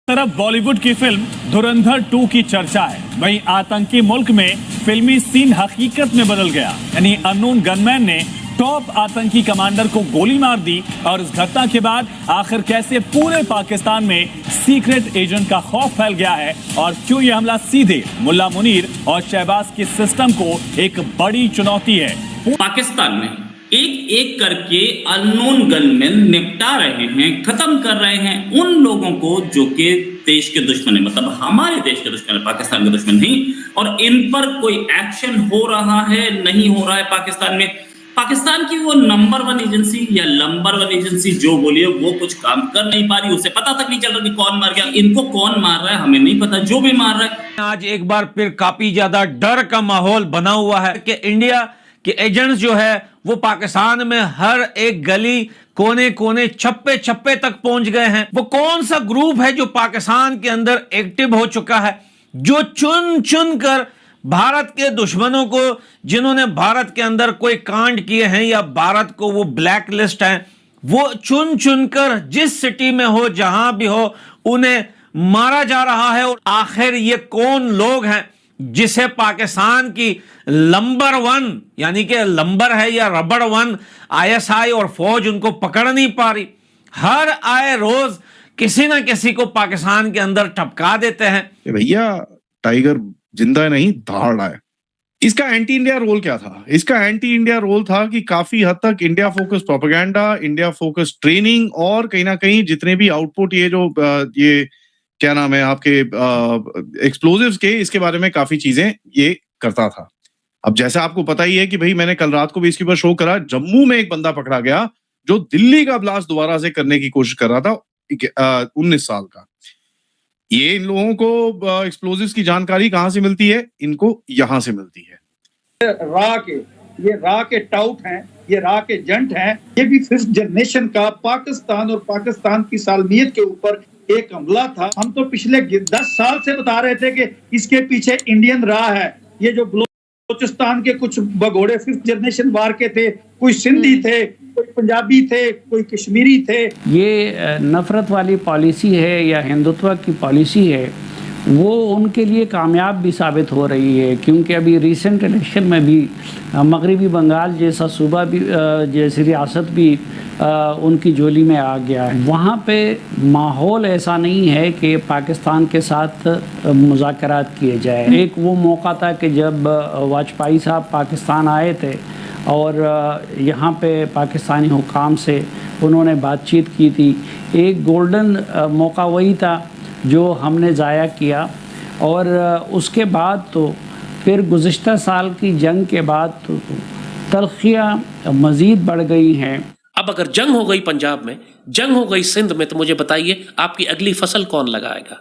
तरफ बॉलीवुड की फिल्म धुरंधर 2 की चर्चा है, वहीं आतंकी मुल्क में फिल्मी सीन हकीकत में बदल गया। यानी अननोन गनमैन ने टॉप आतंकी कमांडर को गोली मार दी और इस घटना के बाद आखिर कैसे पूरे पाकिस्तान में सीक्रेट एजेंट का खौफ फैल गया है और क्यों यह हमला सीधे मुल्ला मुनीर और शहबाज के सिस्टम को एक बड़ी चुनौती है। पाकिस्तान में एक एक करके अननोन गनमैन निपटा रहे हैं, खत्म कर रहे हैं उन लोगों को जो कि देश के दुश्मन है, मतलब हमारे देश के दुश्मन है, पाकिस्तान के दुश्मन नहीं। और इन पर कोई एक्शन हो रहा है नहीं हो रहा है पाकिस्तान में। पाकिस्तान की वो नंबर 1 एजेंसी या नंबर 1 एजेंसी जो बोलिए वो कुछ काम कर नहीं पा रही, उसे पता तक नहीं चल रहा कि कौन मार गया, इनको कौन मार रहा है हमें नहीं पता, जो भी मार रहा है। आज एक बार फिर काफी ज्यादा डर का माहौल बना हुआ है कि इंडिया के एजेंट्स जो है वो पाकिस्तान में हर एक गली कोने कोने छप्पे छप्पे तक पहुंच गए हैं। वो कौन सा ग्रुप है जो पाकिस्तान के अंदर एक्टिव हो चुका है, जो चुन चुन कर भारत के दुश्मनों को, जिन्होंने भारत के अंदर कोई कांड किए हैं या भारत को वो ब्लैक लिस्ट है, वो चुन चुन कर जिस सिटी में हो जहां भी हो उन्हें मारा जा रहा है। और आखिर ये कौन लोग हैं जिसे पाकिस्तान की नंबर 1 यानी कि नंबर है या रबड़ 1 ISI और फौज उनको पकड़ नहीं पा रही। हर आए रोज किसी ना किसी को पाकिस्तान के अंदर टपका देते हैं। भैया टाइगर जिंदा नहीं धाड़ रहा है। इसका एंटी इंडिया रोल क्या था? इसका एंटी इंडिया रोल था कि काफी हद तक India focus propaganda, India focus training और कहीं ना कहीं जितने भी आउटपुट ये जो ये क्या नाम है आपके एक्सप्लोजिव्स के, इसके बारे में काफी चीजें ये करता था। अब जैसा आपको पता ही है कि भाई मैंने कल रात को भी इसके ऊपर शो करा, जम्मू में एक बंदा पकड़ा गया जो दिल्ली का ब्लास्ट दोबारा से करने की कोशिश कर रहा था, 19 साल का। ये इन लोगों को एक्सप्लोजिव्स की जानकारी कहां से मिलती है? इनको यहां से मिलती है। ये रा के टाउट हैं, ये रा के जंट हैं। ये भी 5th जनरेशन का पाकिस्तान और पाकिस्तान की सालमियत के ऊपर एक हमला था। हम तो पिछले 10 साल से बता रहे थे कि इसके पीछे इंडियन रा है। ये जो बलूचिस्तान के कुछ भगोड़े 5th जनरेशन वार के थे, कोई सिंधी थे, कोई पंजाबी थे, कोई कश्मीरी थे। ये नफरत वाली पॉलिसी है या हिंदुत्व की पॉलिसी है, वो उनके लिए कामयाब भी साबित हो रही है। क्योंकि अभी रिसेंट इलेक्शन में भी मगरबी बंगाल जैसा सूबा भी, जैसी रियासत भी उनकी झोली में आ गया है। वहाँ पे माहौल ऐसा नहीं है कि पाकिस्तान के साथ मुज़ाकरात किए जाए। एक वो मौका था कि जब वाजपेयी साहब पाकिस्तान आए थे और यहाँ पे पाकिस्तानी हुकाम से उन्होंने बातचीत की थी। एक गोल्डन मौका वही था जो हमने ज़ाया किया। और उसके बाद तो फिर गुज़िश्ता साल की जंग के बाद तो तल्खियाँ मज़ीद बढ़ गई हैं। अब अगर जंग हो गई पंजाब में, जंग हो गई सिंध में, तो मुझे बताइए आपकी अगली फसल कौन लगाएगा?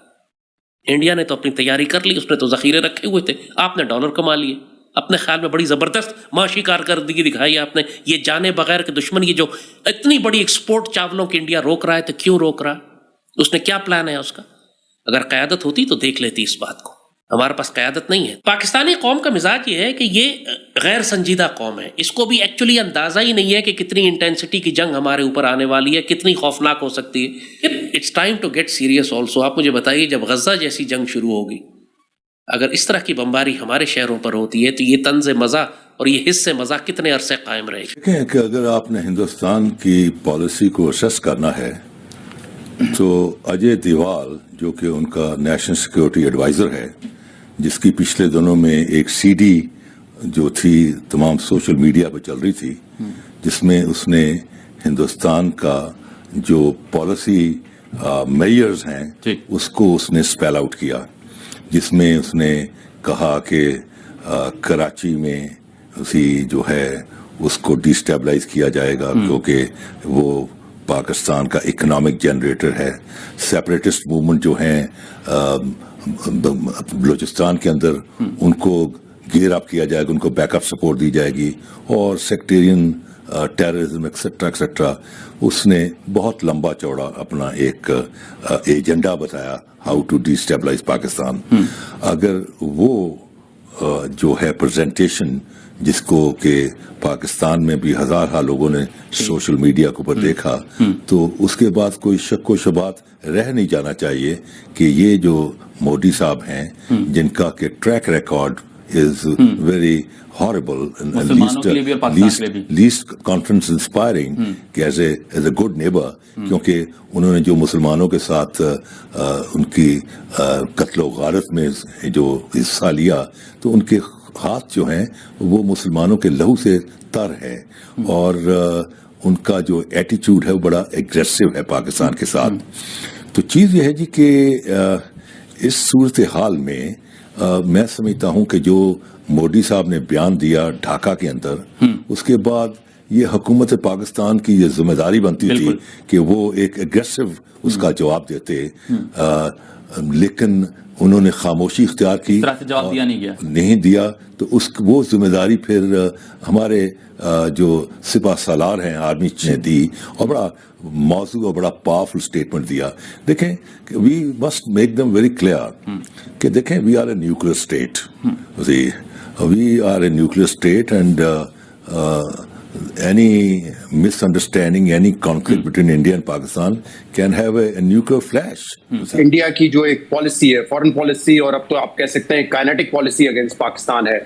इंडिया ने तो अपनी तैयारी कर ली, उसने तो जखीरे रखे हुए थे, आपने डॉलर कमा लिए। अपने ख्याल में बड़ी ज़बरदस्त माशी कारकर्दगी दिखाई आपने। ये जाने बगैर के दुश्मन, ये जो इतनी बड़ी एक्सपोर्ट चावलों की इंडिया रोक रहा है, तो क्यों रोक रहा है? उसने क्या प्लान है उसका? अगर क़यादत होती तो देख लेती इस बात को। हमारे पास क़यादत नहीं है। पाकिस्तानी कौम का मिजाज ये है कि ये गैर संजीदा कौम है। इसको भी एक्चुअली अंदाज़ा ही नहीं है कि कितनी इंटेंसिटी की जंग हमारे ऊपर आने वाली है, कितनी खौफनाक हो सकती है। It's time to get serious also. आप मुझे बताइए, जब गज़ा जैसी जंग शुरू होगी, अगर इस तरह की बमबारी हमारे शहरों पर होती है, तो ये तंज़ मज़ा और ये हिस्से मज़ा कितने अरसे कायम रहेगी? देखें कि अगर आपने हिंदुस्तान की पॉलिसी को असेस करना है तो अजय दिवाल, जो कि उनका नेशनल सिक्योरिटी एडवाइज़र है, जिसकी पिछले दिनों में एक CD जो थी तमाम सोशल मीडिया पर चल रही थी, जिसमें उसने हिंदुस्तान का जो पॉलिसी मेजर्स हैं उसको उसने स्पेल आउट किया, जिसमें उसने कहा कि कराची में उसी जो है उसको डिस्टेबलाइज किया जाएगा क्योंकि वो पाकिस्तान का इकोनॉमिक जनरेटर है। सेपरेटिस्ट मूवमेंट जो हैं बलूचिस्तान के अंदर, उनको गियर अप किया जाएगा, उनको बैकअप सपोर्ट दी जाएगी, और सेक्टेरियन टेररिज्म एक्सेट्रा एक्सेट्रा। उसने बहुत लंबा चौड़ा अपना एक एजेंडा बताया, हाउ टू डिस्टेबलाइज पाकिस्तान। अगर वो जो है प्रेजेंटेशन जिसको कि पाकिस्तान में भी हजार लोगों ने सोशल मीडिया के ऊपर देखा, तो उसके बाद कोई शक व शुबात रह नहीं जाना चाहिए कि ये जो मोदी साहब हैं जिनका के track record is very horrible and least confidence inspiring कि एज ए गुड नेबर, क्योंकि उन्होंने जो मुसलमानों के साथ उनकी कत्ल गारत में जो हिस्सा लिया, तो उनके हाथ जो हैं वो मुसलमानों के लहू से तर है और उनका जो एटीट्यूड है वो बड़ा एग्रेसिव है पाकिस्तान के साथ। तो चीज़ यह है जी कि इस सूरत हाल में मैं समझता हूं कि जो मोदी साहब ने बयान दिया ढाका के अंदर, उसके बाद ये हुकूमत पाकिस्तान की ये जिम्मेदारी बनती थी कि वो एक एग्रेसिव उसका जवाब देते, लेकिन उन्होंने खामोशी इख्तियार की, जवाब दिया नहीं दिया। तो वो जिम्मेदारी फिर हमारे जो सिपा सालार हैं आर्मी ने दी और बड़ा मौजूद और बड़ा पावरफुल स्टेटमेंट दिया। देखें, we must make them very clear कि देखें, we are a nuclear state, we are a nuclear state and any misunderstanding, any conflict between India and Pakistan can have a nuclear flash. India की जो एक policy है, foreign policy, और अब तो आप कह सकते हैं काइनेटिक पॉलिसी अगेंस्ट पाकिस्तान है।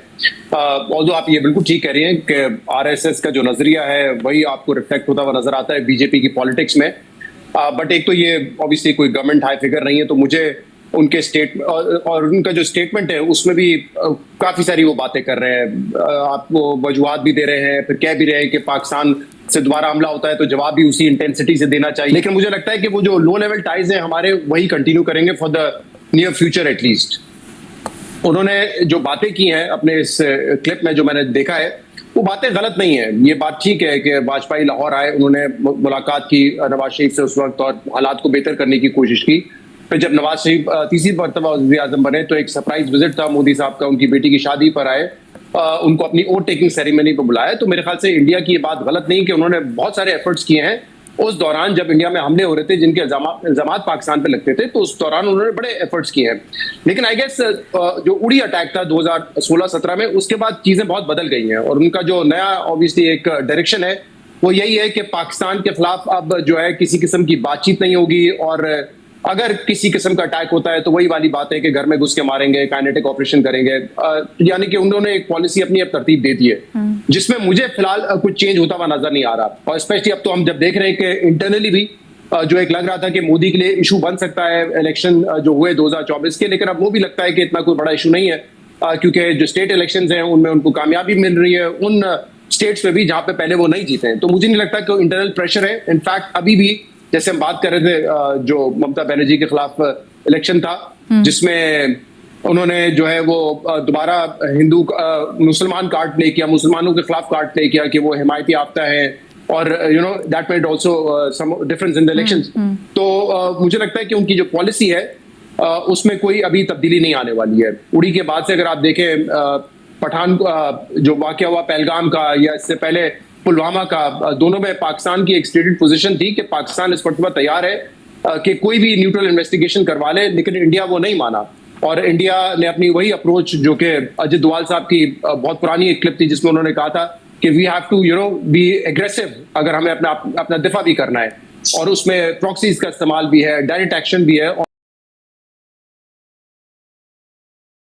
ऑल्दो आप ये बिल्कुल ठीक कह रही हैं कि आरएसएस का जो नजरिया है वही आपको रिफ्लेक्ट होता हुआ नजर आता है बीजेपी की पॉलिटिक्स में। बट एक तो ये ऑब्वियसली कोई गवर्नमेंट हाई फिगर नहीं है, तो मुझे उनके स्टेट और उनका जो स्टेटमेंट है उसमें भी काफी सारी वो बातें कर रहे हैं, आपको वजूहात भी दे रहे हैं, फिर कह भी रहे हैं कि पाकिस्तान से दोबारा हमला होता है तो जवाब भी उसी इंटेंसिटी से देना चाहिए। लेकिन मुझे लगता है कि वो जो लो लेवल टाइज हैं हमारे वही कंटिन्यू करेंगे for the near future at least. उन्होंने जो बातें की हैं अपने इस क्लिप में जो मैंने देखा है, वो बातें गलत नहीं है। ये बात ठीक है कि वाजपेयी लाहौर आए, उन्होंने मुलाकात की नवाज शरीफ से उस वक्त और हालात को बेहतर करने की कोशिश की। फिर जब नवाज शरीफ तीसरी मरतबा वज़ीर आज़म बने तो एक सरप्राइज विजिट था मोदी साहब का, उनकी बेटी की शादी पर आए, उनको अपनी ओट टेकिंग सेरेमनी पर बुलाया। तो मेरे ख्याल से इंडिया की ये बात गलत नहीं कि उन्होंने बहुत सारे एफर्ट्स किए हैं उस दौरान जब इंडिया में हमले हो रहे थे जिनके इल्जामात पाकिस्तान पे लगते थे, तो उस दौरान उन्होंने बड़े एफर्ट्स किए हैं। लेकिन आई गेस जो उड़ी अटैक था 2016-17 में, उसके बाद चीजें बहुत बदल गई हैं और उनका जो नया ऑब्वियसली एक डायरेक्शन है वो यही है कि पाकिस्तान के खिलाफ अब जो है किसी किस्म की बातचीत नहीं होगी, और अगर किसी किस्म का अटैक होता है तो वही वाली बात है कि घर में घुस के मारेंगे, काइनेटिक ऑपरेशन करेंगे। यानी कि उन्होंने एक पॉलिसी अपनी अब तरतीब दे दी है जिसमें मुझे फिलहाल कुछ चेंज होता हुआ नजर नहीं आ रहा। और स्पेशली अब तो हम जब देख रहे हैं कि इंटरनली भी जो एक लग रहा था कि मोदी के लिए इशू बन सकता है इलेक्शन जो हुए 2024 के, लेकिन अब वो भी लगता है कि इतना कोई बड़ा इशू नहीं है, क्योंकि जो स्टेट इलेक्शंस हैं उनमें उनको कामयाबी मिल रही है उन स्टेट्स में भी जहां पे पहले वो नहीं जीते हैं। तो मुझे नहीं लगता कि इंटरनल प्रेशर है। इनफैक्ट अभी भी जैसे हम बात कर रहे थे जो ममता बनर्जी के खिलाफ इलेक्शन था जिसमें उन्होंने जो है वो दोबारा हिंदू मुसलमान कार्ड प्ले किया, मुसलमानों के खिलाफ कार्ड प्ले किया कि वो हिमायती याफ्ता है, और that made also some difference in the elections. तो मुझे लगता है कि उनकी जो पॉलिसी है उसमें कोई अभी तब्दीली नहीं आने वाली है। उड़ी के बाद से अगर आप देखें पठान जो वाकया हुआ पहलगाम का या इससे पहले पुलवामा का, दोनों में पाकिस्तान की एक स्टेटेड पोजीशन थी कि पाकिस्तान इस वक्त तैयार है कि कोई भी न्यूट्रल इन्वेस्टिगेशन करवा ले, लेकिन इंडिया वो नहीं माना। और इंडिया ने अपनी वही अप्रोच जो कि अजित डोवाल साहब की बहुत पुरानी एक क्लिप थी जिसमें उन्होंने कहा था कि we have to be aggressive अगर हमें अपना दिफा भी करना है, और उसमें प्रॉक्सीज का इस्तेमाल भी है, डायरेक्ट एक्शन भी है।